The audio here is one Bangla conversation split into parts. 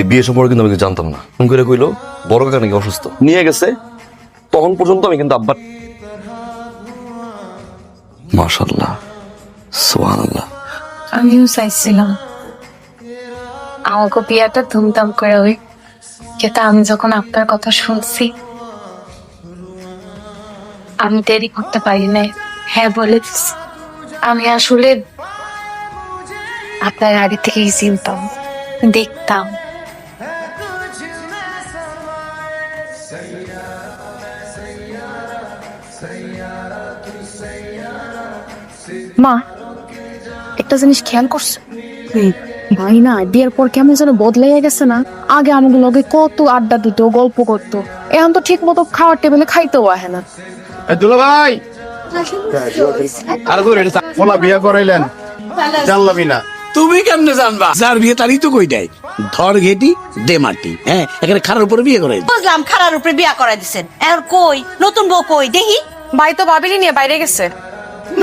এই বিয়ে সম্পর্কে কিন্তু আমি কিছু জানতাম না। ফোন করে কইলো বড় কাকা নাকি অসুস্থ, নিয়ে গেছে। তখন পর্যন্ত আমি কিন্তু আব্বার মাশাআল্লাহ সুবহানাল্লাহ। আমিও চাইছিলাম আমাকে বিয়েটা ধুমধাম করে হই, কিন্তু আমি যখন আপনার কথা শুনছি আমি দেরি করতে পারি নাই। হ্যাঁ বলে দিছি। আমি আসলে আপনার আগে থেকেই চিনতাম, দেখতাম। মা, একটা জিনিস খেয়াল করছো? ভাই না বিয়ের পর কেমন যেন বদলাইয়া গেছে না? আগে আমাকে লগে কত আড্ডা দিত, গল্প করতো, এখন তো ঠিক মতো খাওয়ার টেবিলে খাইতেও আহে না। দুলা ভাই আর পোলা বিয়া করাইলেন জানলামই না। তুমি কেমনে জানবা? যার বিয়ে তারই তো কই দেয়, ধর ঘেটি দে মাটি। হ্যাঁ, এখানে খারার উপরে বিয়ে করে। বুঝলাম খারার উপরে বিয়া করাই দিছেন। আর কই নতুন বউ কই দেখি? ভাই তো বাবিলি নিয়ে বাইরে গেছে।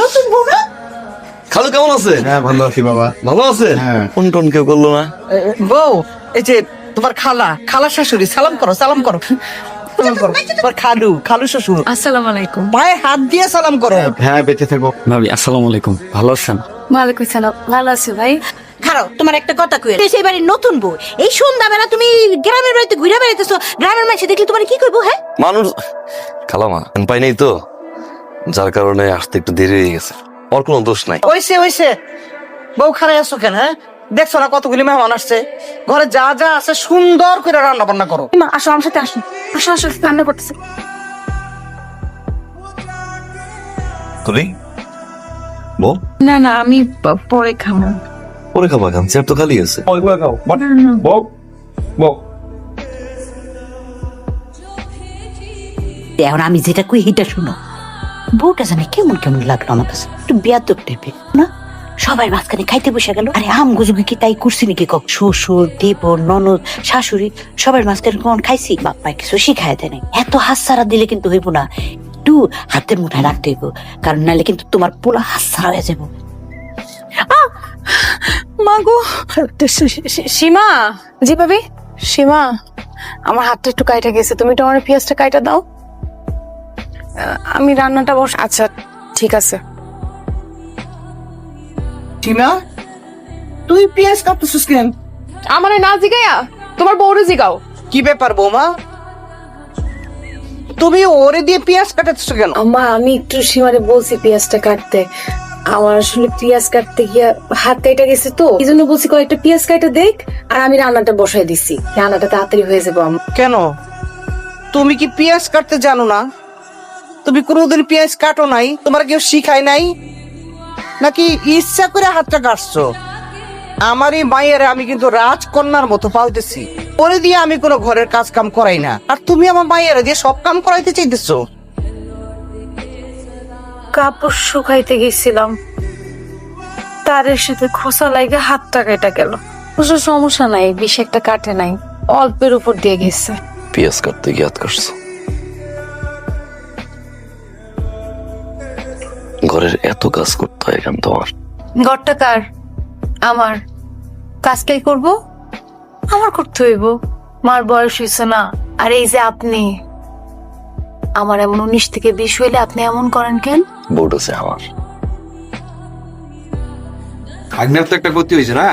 নতুন বউ না? খালু কেমন আছে? হ্যাঁ ভালো আছি বাবা। ভালো আছে? হ্যাঁ। ফোন টোন কেউ করলো না? বউ, এই যে তোমার খালা শাশুড়ি, সালাম করো সালাম করো সালাম করো। তোমার খালু শ্বশুর, আসসালামু আলাইকুম। পায়ে হাত দিয়ে সালাম করো। হ্যাঁ বেঁচে থাকো। ভাবি আসসালামু আলাইকুম, ভালো আছেন? ওয়ালাইকুম সালাম। ভালো আছি ভাই। খারাও, তোমার একটা কথা কই, সেই বাড়ির নতুন বউ, এই সন্ধ্যাবেলা তুমি গ্রামের বাড়িতে ঘুরে বেড়াইতেছো, গ্রামের মানুষ দেখলে তোমার কি কইবো? হ্যাঁ, মানুষ খালামা পাই নাই তো, যার কারণে আসতে একটু দেরি হয়ে গেছে। ওর কোনো দোষ নাই। ওইসে বউ খারাই আছো কেন? হ্যাঁ, দেখছো না কতগুলি মেহমান আসছে, ঘরে যা যা আছে সুন্দর করে রান্না বান্না করো। মা আসো, আমার সাথে আসো, আসো আসো, কান্না করতেছে। তুমি বল। না না, আমি পরে খাবো। পরে খাবা খান, চেয়ার তো খালি আছে। এখন আমি যেটা কই এটা শুনো। বউটা জানে কেমন কেমন লাগলো আমার কাছে, একটু বেয়াদব টাইপের না? সবাই মাঝখানে খাইতে বসে গেল। আরে আম গুজুকে কি তাই করছি নাকি? শ্বশুর, দেবর, ননদ, শাশুড়ি সবার মাঝখানে কখন খাইছি? বাপ্পায় কিছু শিখাই দেয় নাই। এত হাত ছাড়া দিলে কিন্তু হইব না, একটু হাতের মুঠায় রাখতে হইব, কারণ নাহলে কিন্তু তোমার পুরো হাত ছাড়া হয়ে যাবো। মাগো, সীমা, জি ভাবি। সীমা, আমার হাতটা একটু কাইটা গেছে, তুমি একটু আমার পেঁয়াজটা কাইটা দাও। আমি রান্নাটা বস। আচ্ছা ঠিক আছে। সীমা, তুই পেঁয়াজ কাটতেছিস কেন? আমার না জিগাইয়া তোমার বউরে জিগাও। কি ব্যাপার বৌমা, তুমি ওরে দিয়ে পেঁয়াজ কাটাচ্ছ কেন? আম্মা, আমি একটু সীমারে বলছি পেঁয়াজটা কাটতে। আমার আসলে পেঁয়াজ কাটতে গিয়া হাত কেটে গেছে, তো এই জন্য বলছি কয়েকটা পেঁয়াজ কাটা দেখ, আর আমি রান্নাটা বসাই দিছি, রান্নাটা তাড়াতাড়ি হয়ে যাবো। কেন, তুমি কি পেঁয়াজ কাটতে জানো না? তুমি কোনোদিন পেঁয়াজ কাটো নাই? তোমার কেউ শিখায় নাই নাকি ইচ্ছা করে হাতটা কাটছো? আমার এই মায়ের আমি কিন্তু রাজকন্যার মতো পালতেছি, ওরে দিয়ে আমি কোনো ঘরের কাজ কাম করাই না, আর তুমি আমার মায়ের দিয়ে সব কাম করাইতে চাইতেছো। কাপড় শুকাইতে গেছিলাম, তারের সাথে খোসা লাগে হাতটা কেটে গেল। অবশ্য সমস্যা নাই, বেশ একটা কাটে নাই, অল্পের উপর দিয়ে গেছে। পেঁয়াজ কাটতে গিয়ে হাত কাটছো। ঘরের এত কাজ করতে হয় কেন তোমার? ঘরটা কার? আমার। কাজটাই করব, আমার করতে হইব। মার বয়স হয়েছে না। আর এই যে আপনি, আমার এমন 19 থেকে 20 হইলে আপনি এমন করেন কেন? বোর্ড আছে আমার। ভাগ্নের তো একটা গতি হয়েছে না,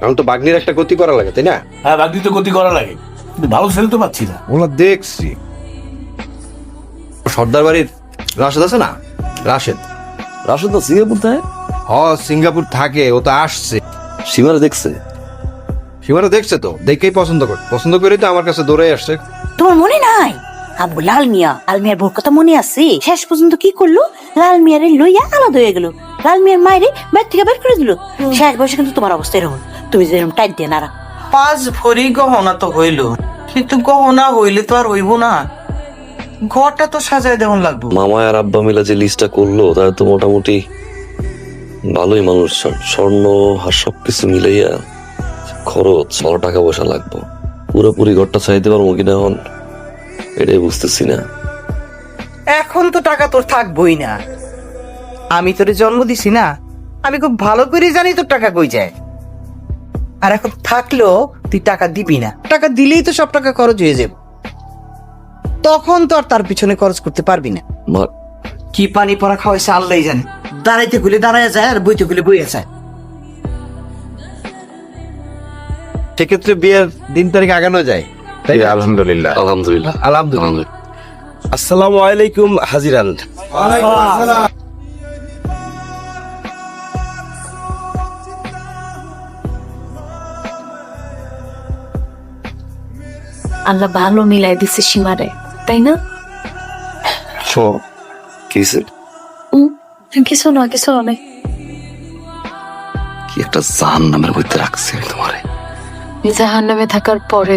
এখন তো ভাগ্নির একটা গতি করা লাগে, তাই না? হ্যাঁ, বাগদি তো গতি করা লাগে, কিন্তু ভালো ছেলে তো পাচ্ছি না। ওরা দেখছি সর্দার বাড়ির রাশেদ আছে না, রাশেদ রাশেদ তো সিঙ্গাপুর থাকে। সিঙ্গাপুর থাকে, ও তো আসছে। সীমারে দেখছে? সীমারা দেখছে তো, দেখেই পছন্দ করে তো আমার কাছে দৌড়ে আসছে। তোমার মনে নাই আবু লাল মিয়ার বউর কথা মনে আছে? শেষ পর্যন্ত কি করলো? লাল মিয়ারে লইয়া আলাদা হয়ে গেল, লাল মিয়ার মায়েরে বাইর থেকে বের করে দিল। শেষ বয়সে কিন্তু তোমার অবস্থা এরকম, তুমি যেরকম টাইট দিয়ে নাড়া। 5 ভরি গহনা তো হইল, কিন্তু গহনা হইলে তো আর হইব না, ঘরটা তো সাজায় দেওয়ান লাগবে। মামা আর আব্বা মিলা যে লিস্টটা করলো, তার তো মোটামুটি ভালোই মানুষ। স্বর্ণ আর সবকিছু মিলাইয়া খরচ ভালো টাকা পয়সা লাগবে। পুরোপুরি ঘরটা চাইতে পারবো কিনা এখন এটাই বুঝতেছি না। এখন তো টাকা তোর থাকবই না, আমি তোরে জন্ম দিছি না, আমি খুব ভালো করে জানি তোর টাকা কই যায়। আর এখন থাকলেও তুই টাকা দিবি না, টাকা দিলেই তো সব টাকা খরচ হয়ে যাবে, তখন তো আর তার পিছনে খরচ করতে পারবি না। মা কি পানি পড়া খাওয়াইছে আল্লাহ জানে, দাঁড়াইতে গুলে দাঁড়ায় যায় আর বইতে গুলে বইয়া যায়। সেক্ষেত্রে বিয়ের দিন তারিখ আগানো যায়, তাই না? আলহামদুলিল্লাহ। আলহামদুলিল্লাহ আলহামদুলিল্লাহ। আসসালামু আলাইকুম হাজিরান। আল্লাহ ভালো মিলাই দিছে সীমারে, তাই না? কিসে কিছু না, কিছু অনেক। কি একটা জাহান্নামের মধ্যে রাখছি আমি তোমারে। জাহান নামে থাকার পরে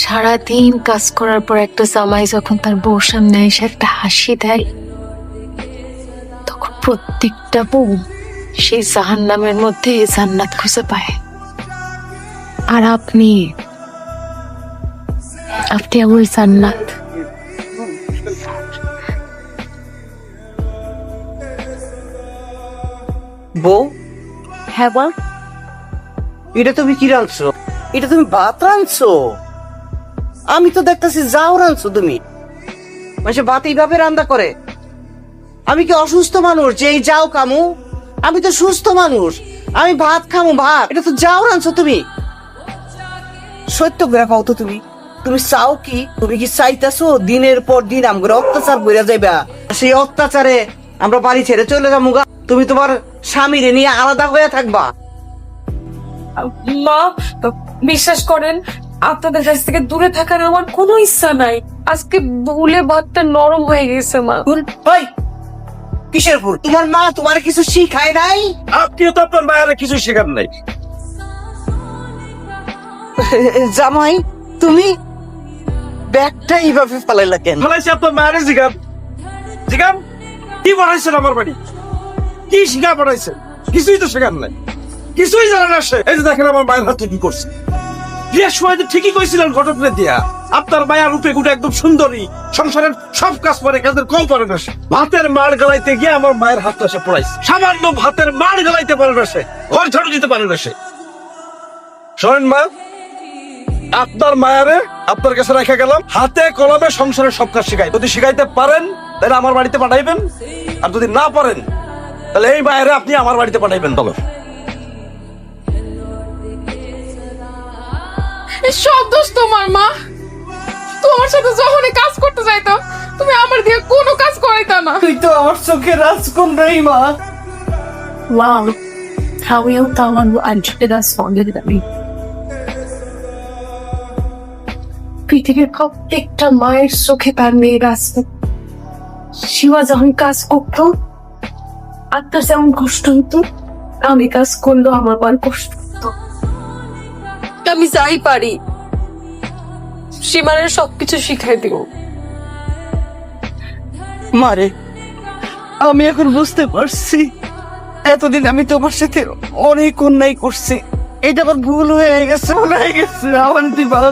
সারাদিন কাজ করার পর একটা জামাই যখন তার বউর সামনে এসে একটা হাসি দেয়, তখন প্রত্যেকটা বউ সেই জাহান নামের মধ্যে জান্নাত খুঁজে পায়। আর আপনি ওই জান্নাত। বউ, হ্যাঁ বল। এটা তুমি কি রাঁধছো? এটা তুমি ভাত রাঁধছো? আমি তো দেখতেছি যাও রাঁধছো তুমি। মানে ভাত এইভাবে রান্না করে? আমি কি অসুস্থ মানুষ যে এই যাও খামু? আমি তো সুস্থ মানুষ, আমি ভাত খামু ভাত। এটা তো যাও রাঁধছো তুমি। সত্য করে কও তো তুমি, তুমি চাও কি? তুমি কি চাইতেছো দিনের পর দিন আমরা অত্যাচার করে যাইবা? সেই অত্যাচারে আমরা বাড়ি ছেড়ে চলে যাবো গা? তুমি তোমার স্বামীরে নিয়ে আলাদা হয়ে থাকবা? মা, বিশ্বাস করেন আপনাদের কাছ থেকে দূরে থাকার আমার কোনো ইচ্ছা নাই। আজকে ভুলে ভাতটা নরম হয়ে গেছে মা। ওই, কিসের ভুল? তোমার মা তোমার কিছু শিখায় নাই? আপনিও তো আপনার মায়ের কিছু শেখার নাই। জামাই, তুমি ব্যাগটা এইভাবে ফালাইলা কেন? ফলাইছে আপনার মায়ের জিগাম জিগাম কি বানাইছেন আমার বাড়ি? কি শিখা বানাইছেন? কিছুই তো শেখার নাই, কিছুই জানে না সে। এই যে দেখেন আমার মায়ের হাতে কি করছে। বিয়ের সময় তো ঠিকই কইছিলেন ঘটকরে দিয়া, আপনার মায়ের রূপে গুটে একদম সুন্দরী, সংসারের সব কাজ করে, কাজের কম পারে না সে। ভাতের মাড় গালাইতে গিয়ে আমার মায়ের হাতটা সে পড়াইছে। সামান্য ভাতের মাড় গালাইতে পারে না সে, ঘর ঝাড়ু দিতে পারে না সে। শোনেন মা, আপনার মায়ারে আপনার কাছে রেখে গেলাম, হাতে কলমে সংসারের সব কাজ শিখাই। যদি শিখাইতে পারেন তাহলে আমার বাড়িতে পাঠাইবেন, আর যদি না পারেন তাহলে এই মায়েরে আপনি আমার বাড়িতে পাঠাইবেন। চলো। সব দোষ তোমার মা। তোমার সাথে যখনই কাজ করতে যাইতো তুমি আমার দিয়ে কোনো কাজ করাইতা না। তুই তো আমার চোখে রাজকন্যাই মা। Wow, how you someone who entreated us founded me. পৃথিবীর প্রত্যেকটা মায়ের চোখে তার মেয়ের আসবে। শিবা যখন কাজ করতো আর তার যেমন কষ্ট হতো, আমি কাজ করলেও আমার বার কষ্ট হতো। আমি যাই পারি সীমানের সবকিছু শিখাই দিব। মারে, আমি এখন বুঝতে পারছি এতদিন আমি তোমার সাথে অনেক অন্যায় করছি। এটা আমার ভুল হয়ে গেছে, আমার তুই ভালো